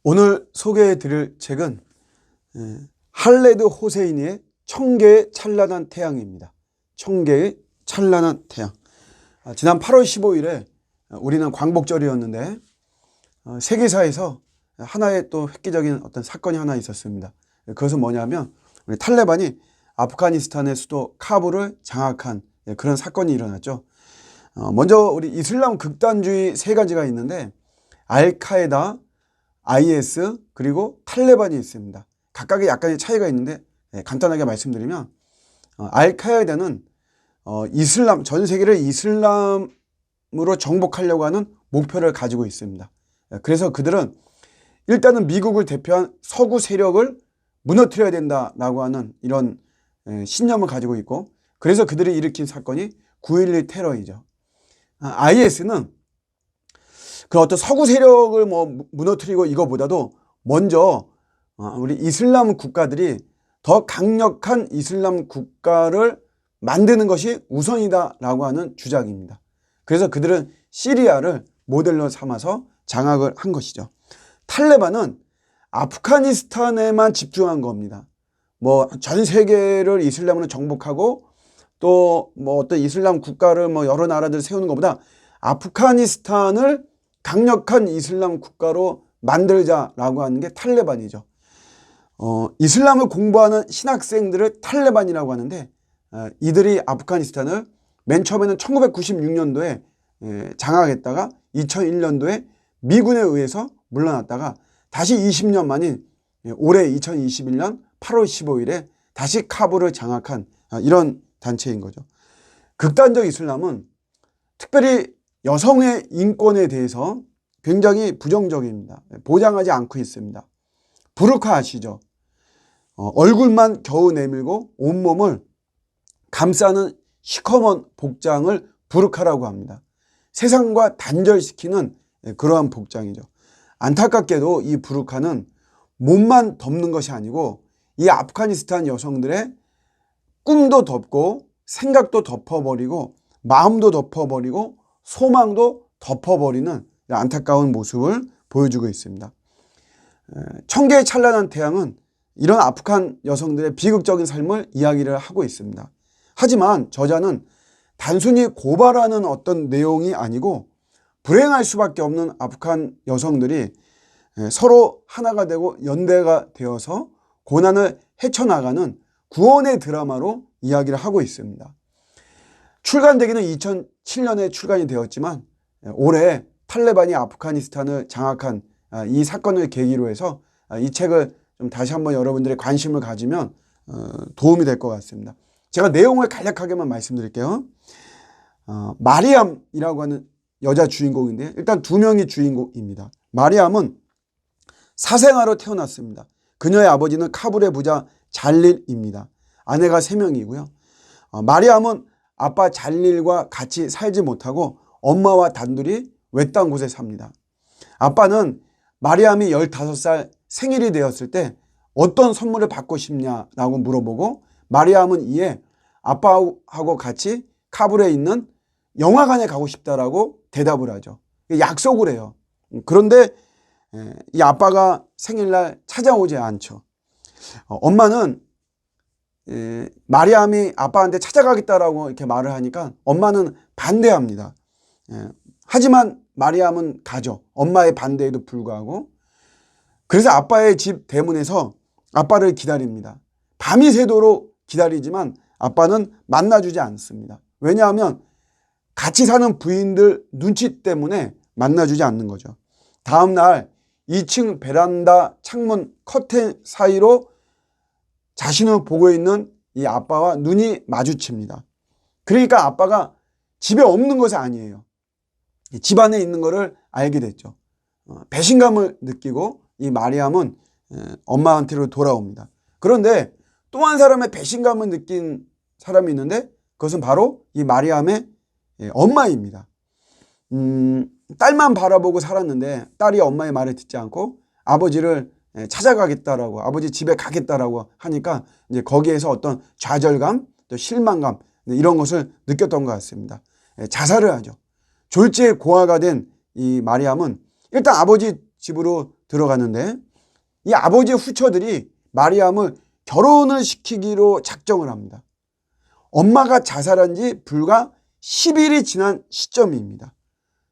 오늘 소개해 드릴 책은 할레드 호세이니의 천개의 찬란한 태양입니다. 천개의 찬란한 태양. 지난 8월 15일에 우리는 광복절이었는데 세계사에서 하나의 또 획기적인 어떤 사건이 하나 있었습니다. 그것은 뭐냐면 우리 탈레반이 아프가니스탄의 수도 카불을 장악한 그런 사건이 일어났죠. 먼저 우리 이슬람 극단주의 세 가지가 있는데 알카에다, IS 그리고 탈레반이 있습니다. 각각의 약간의 차이가 있는데 간단하게 말씀드리면 알카에다는 이슬람, 전 세계를 이슬람으로 정복하려고 하는 목표를 가지고 있습니다. 그래서 그들은 일단은 미국을 대표한 서구 세력을 무너뜨려야 된다라고 하는 이런 신념을 가지고 있고, 그래서 그들이 일으킨 사건이 9.11 테러이죠. IS는 그 어떤 서구 세력을 무너뜨리고 이거보다도 먼저 우리 이슬람 국가들이 더 강력한 이슬람 국가를 만드는 것이 우선이다라고 하는 주장입니다. 그래서 그들은 시리아를 모델로 삼아서 장악을 한 것이죠. 탈레반은 아프가니스탄에만 집중한 겁니다. 전 세계를 이슬람으로 정복하고 또 어떤 이슬람 국가를 여러 나라들 세우는 것보다 아프가니스탄을 강력한 이슬람 국가로 만들자라고 하는 게 탈레반이죠. 이슬람을 공부하는 신학생들을 탈레반이라고 하는데 이들이 아프가니스탄을 맨 처음에는 1996년도에 장악했다가 2001년도에 미군에 의해서 물러났다가 다시 20년 만인 올해 2021년 8월 15일에 다시 카불을 장악한 이런 단체인 거죠. 극단적 이슬람은 특별히 여성의 인권에 대해서 굉장히 부정적입니다. 보장하지 않고 있습니다. 부르카 아시죠? 얼굴만 겨우 내밀고 온몸을 감싸는 시커먼 복장을 부르카라고 합니다. 세상과 단절시키는 그러한 복장이죠. 안타깝게도 이 부르카는 몸만 덮는 것이 아니고 이 아프가니스탄 여성들의 꿈도 덮고 생각도 덮어버리고 마음도 덮어버리고 소망도 덮어버리는 안타까운 모습을 보여주고 있습니다. 천개의 찬란한 태양은 이런 아프간 여성들의 비극적인 삶을 이야기를 하고 있습니다. 하지만 저자는 단순히 고발하는 어떤 내용이 아니고 불행할 수밖에 없는 아프간 여성들이 서로 하나가 되고 연대가 되어서 고난을 헤쳐나가는 구원의 드라마로 이야기를 하고 있습니다. 출간되기는 2007년에 출간이 되었지만 올해 탈레반이 아프가니스탄을 장악한 이 사건을 계기로 해서 이 책을 좀 다시 한번 여러분들의 관심을 가지면 도움이 될 것 같습니다. 제가 내용을 간략하게만 말씀드릴게요. 마리암이라고 하는 여자 주인공인데 일단 두 명이 주인공입니다. 마리암은 사생아로 태어났습니다. 그녀의 아버지는 카불의 부자 잘릴입니다. 아내가 3명이고요. 마리암은 아빠 잘릴과 같이 살지 못하고 엄마와 단둘이 외딴 곳에 삽니다. 아빠는 마리암이 15살 생일이 되었을 때 어떤 선물을 받고 싶냐라고 물어보고 마리암은 이에 아빠하고 같이 카불에 있는 영화관에 가고 싶다라고 대답을 하죠. 약속을 해요. 그런데 이 아빠가 생일날 찾아오지 않죠. 엄마는 마리암이 아빠한테 찾아가겠다라고 이렇게 말을 하니까 엄마는 반대합니다. 하지만 마리암은 가죠. 엄마의 반대에도 불구하고. 그래서 아빠의 집 대문에서 아빠를 기다립니다. 밤이 새도록 기다리지만 아빠는 만나주지 않습니다. 왜냐하면 같이 사는 부인들 눈치 때문에 만나주지 않는 거죠. 다음 날 2층 베란다 창문 커튼 사이로 자신을 보고 있는 이 아빠와 눈이 마주칩니다. 그러니까 아빠가 집에 없는 것이 아니에요. 집 안에 있는 것을 알게 됐죠. 배신감을 느끼고 이 마리암은 엄마한테로 돌아옵니다. 그런데 또 한 사람의 배신감을 느낀 사람이 있는데 그것은 바로 이 마리암의 엄마입니다. 딸만 바라보고 살았는데 딸이 엄마의 말을 듣지 않고 아버지를 찾아가겠다라고 아버지 집에 가겠다라고 하니까 이제 거기에서 어떤 좌절감 또 실망감 이런 것을 느꼈던 것 같습니다. 자살을 하죠. 졸지에 고아가 된 이 마리암은 일단 아버지 집으로 들어가는데 이 아버지의 후처들이 마리암을 결혼을 시키기로 작정을 합니다. 엄마가 자살한 지 불과 10일이 지난 시점입니다.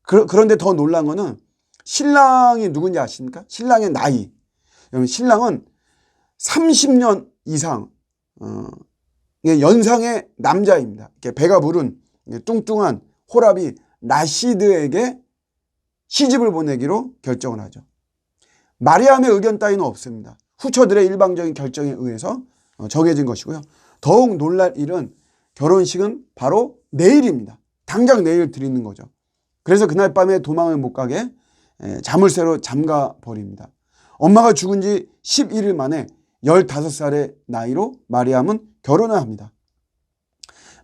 그런데 더 놀란 거는 신랑이 누군지 아십니까? 신랑의 나이. 신랑은 30년 이상 연상의 남자입니다. 배가 부른 뚱뚱한 호랍이 라시드에게 시집을 보내기로 결정을 하죠. 마리암의 의견 따위는 없습니다. 후처들의 일방적인 결정에 의해서 정해진 것이고요. 더욱 놀랄 일은 결혼식은 바로 내일입니다. 당장 내일 드리는 거죠. 그래서 그날 밤에 도망을 못 가게 자물쇠로 잠가 버립니다. 엄마가 죽은 지 11일 만에 15살의 나이로 마리암은 결혼을 합니다.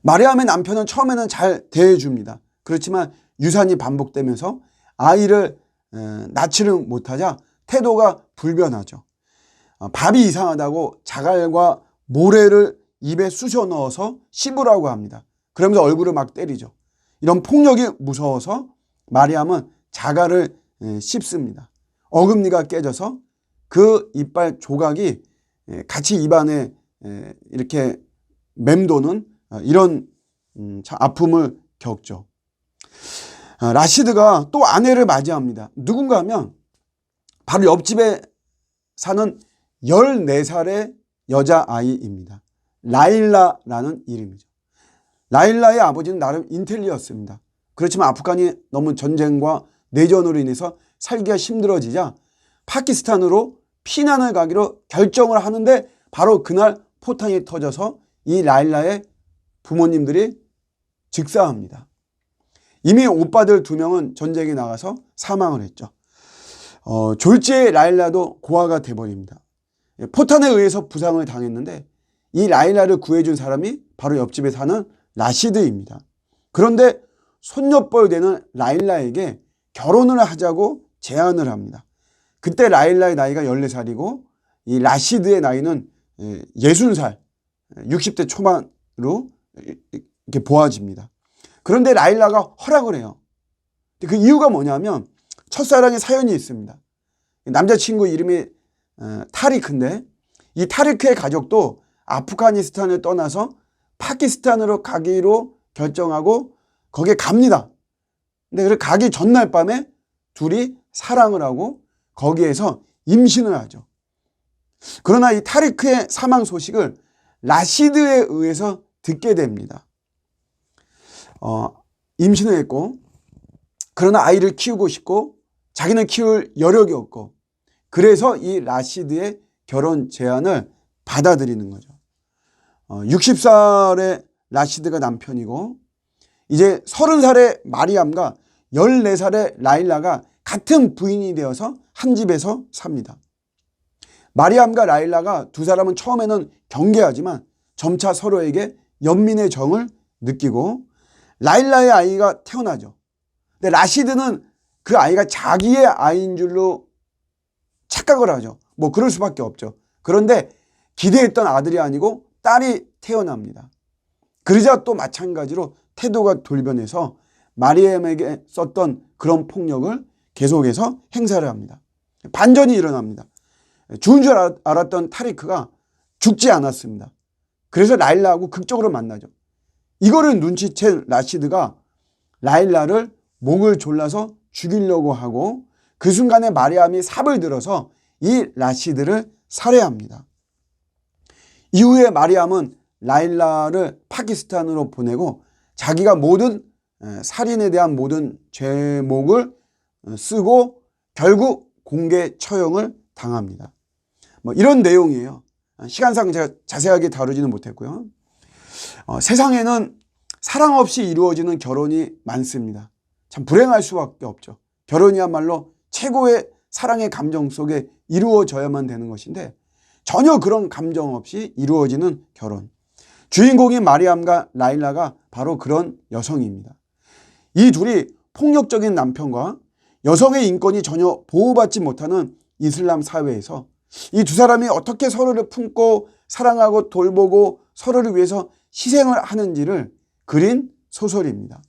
마리암의 남편은 처음에는 잘 대해줍니다. 그렇지만 유산이 반복되면서 아이를 낳지를 못하자 태도가 불변하죠. 밥이 이상하다고 자갈과 모래를 입에 쑤셔 넣어서 씹으라고 합니다. 그러면서 얼굴을 막 때리죠. 이런 폭력이 무서워서 마리암은 자갈을 씹습니다. 어금니가 깨져서 그 이빨 조각이 같이 입안에 이렇게 맴도는 이런 아픔을 겪죠. 라시드가 또 아내를 맞이합니다. 누군가 하면 바로 옆집에 사는 14살의 여자아이입니다. 라일라라는 이름이죠. 라일라의 아버지는 나름 인텔리였습니다. 그렇지만 아프간이 너무 전쟁과 내전으로 인해서 살기가 힘들어지자 파키스탄으로 피난을 가기로 결정을 하는데 바로 그날 포탄이 터져서 이 라일라의 부모님들이 즉사합니다. 이미 오빠들 2명은 전쟁에 나가서 사망을 했죠. 졸지의 라일라도 고아가 돼버립니다. 포탄에 의해서 부상을 당했는데 이 라일라를 구해준 사람이 바로 옆집에 사는 라시드입니다. 그런데 손녀뻘 되는 라일라에게 결혼을 하자고 제안을 합니다. 그때 라일라의 나이가 14살이고 이 라시드의 나이는 60살, 60대 초반으로 이렇게 보아집니다. 그런데 라일라가 허락을 해요. 그 이유가 뭐냐면 첫사랑의 사연이 있습니다. 남자친구 이름이 타리크인데 이 타리크의 가족도 아프가니스탄을 떠나서 파키스탄으로 가기로 결정하고 거기에 갑니다. 근데 가기 전날 밤에 둘이 사랑을 하고 거기에서 임신을 하죠. 그러나 이 타리크의 사망 소식을 라시드에 의해서 듣게 됩니다. 임신을 했고 그러나 아이를 키우고 싶고 자기는 키울 여력이 없고 그래서 이 라시드의 결혼 제안을 받아들이는 거죠. 60살의 라시드가 남편이고 이제 30살의 마리암과 14살의 라일라가 같은 부인이 되어서 한 집에서 삽니다. 마리암과 라일라가 두 사람은 처음에는 경계하지만 점차 서로에게 연민의 정을 느끼고 라일라의 아이가 태어나죠. 근데 라시드는 그 아이가 자기의 아이인 줄로 착각을 하죠. 뭐 그럴 수밖에 없죠. 그런데 기대했던 아들이 아니고 딸이 태어납니다. 그러자 또 마찬가지로 태도가 돌변해서 마리암에게 썼던 그런 폭력을 계속해서 행사를 합니다. 반전이 일어납니다. 죽은 줄 알았던 타리크가 죽지 않았습니다. 그래서 라일라하고 극적으로 만나죠. 이거를 눈치챈 라시드가 라일라를 목을 졸라서 죽이려고 하고 그 순간에 마리암이 삽을 들어서 이 라시드를 살해합니다. 이후에 마리암은 라일라를 파키스탄으로 보내고 자기가 모든 살인에 대한 모든 죄목을 쓰고 결국 공개 처형을 당합니다. 뭐 이런 내용이에요. 시간상 제가 자세하게 다루지는 못했고요. 세상에는 사랑 없이 이루어지는 결혼이 많습니다. 참 불행할 수밖에 없죠. 결혼이야말로 최고의 사랑의 감정 속에 이루어져야만 되는 것인데 전혀 그런 감정 없이 이루어지는 결혼. 주인공인 마리암과 라일라가 바로 그런 여성입니다. 이 둘이 폭력적인 남편과 여성의 인권이 전혀 보호받지 못하는 이슬람 사회에서 이 두 사람이 어떻게 서로를 품고 사랑하고 돌보고 서로를 위해서 희생을 하는지를 그린 소설입니다.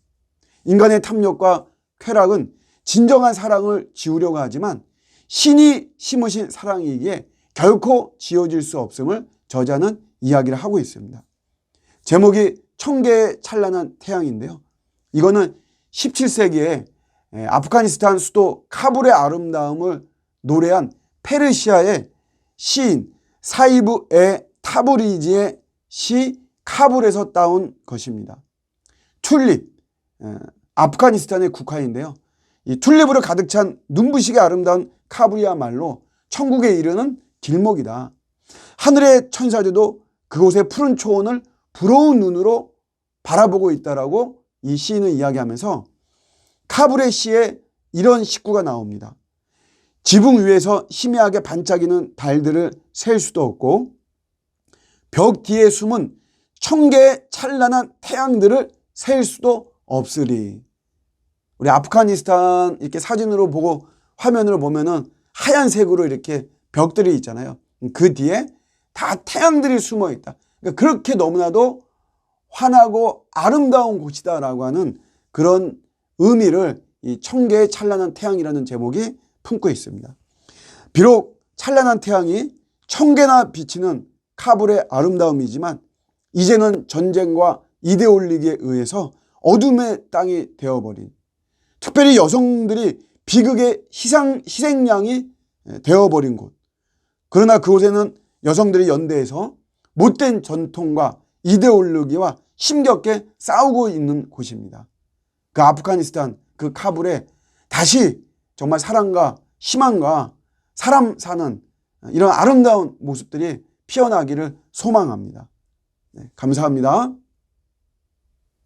인간의 탐욕과 쾌락은 진정한 사랑을 지우려고 하지만 신이 심으신 사랑이기에 결코 지워질 수 없음을 저자는 이야기를 하고 있습니다. 제목이 천개의 찬란한 태양인데요. 이거는 17세기에 아프가니스탄 수도 카불의 아름다움을 노래한 페르시아의 시인 사이브 에 타브리지의 시 카불에서 따온 것입니다. 튤립, 아프가니스탄의 국화인데요. 이 튤립으로 가득 찬 눈부시게 아름다운 카불이야말로 천국에 이르는 길목이다. 하늘의 천사들도 그곳의 푸른 초원을 부러운 눈으로 바라보고 있다라고 이 시인은 이야기하면서 카불의 시에 이런 식구가 나옵니다. 지붕 위에서 희미하게 반짝이는 달들을 셀 수도 없고 벽 뒤에 숨은 천개의 찬란한 태양들을 셀 수도 없으리. 우리 아프가니스탄 이렇게 사진으로 보고 화면으로 보면은 하얀색으로 이렇게 벽들이 있잖아요. 그 뒤에 다 태양들이 숨어 있다. 그러니까 그렇게 너무나도 환하고 아름다운 곳이다라고 하는 그런 의미를 이 천개의 찬란한 태양이라는 제목이 품고 있습니다. 비록 찬란한 태양이 천개나 비치는 카불의 아름다움이지만 이제는 전쟁과 이데올리기에 의해서 어둠의 땅이 되어버린, 특별히 여성들이 비극의 희생양이 되어버린 곳. 그러나 그곳에는 여성들이 연대해서 못된 전통과 이데올로기와 힘겹게 싸우고 있는 곳입니다. 그 아프가니스탄, 그 카불에 다시 정말 사랑과 희망과 사람 사는 이런 아름다운 모습들이 피어나기를 소망합니다. 네, 감사합니다.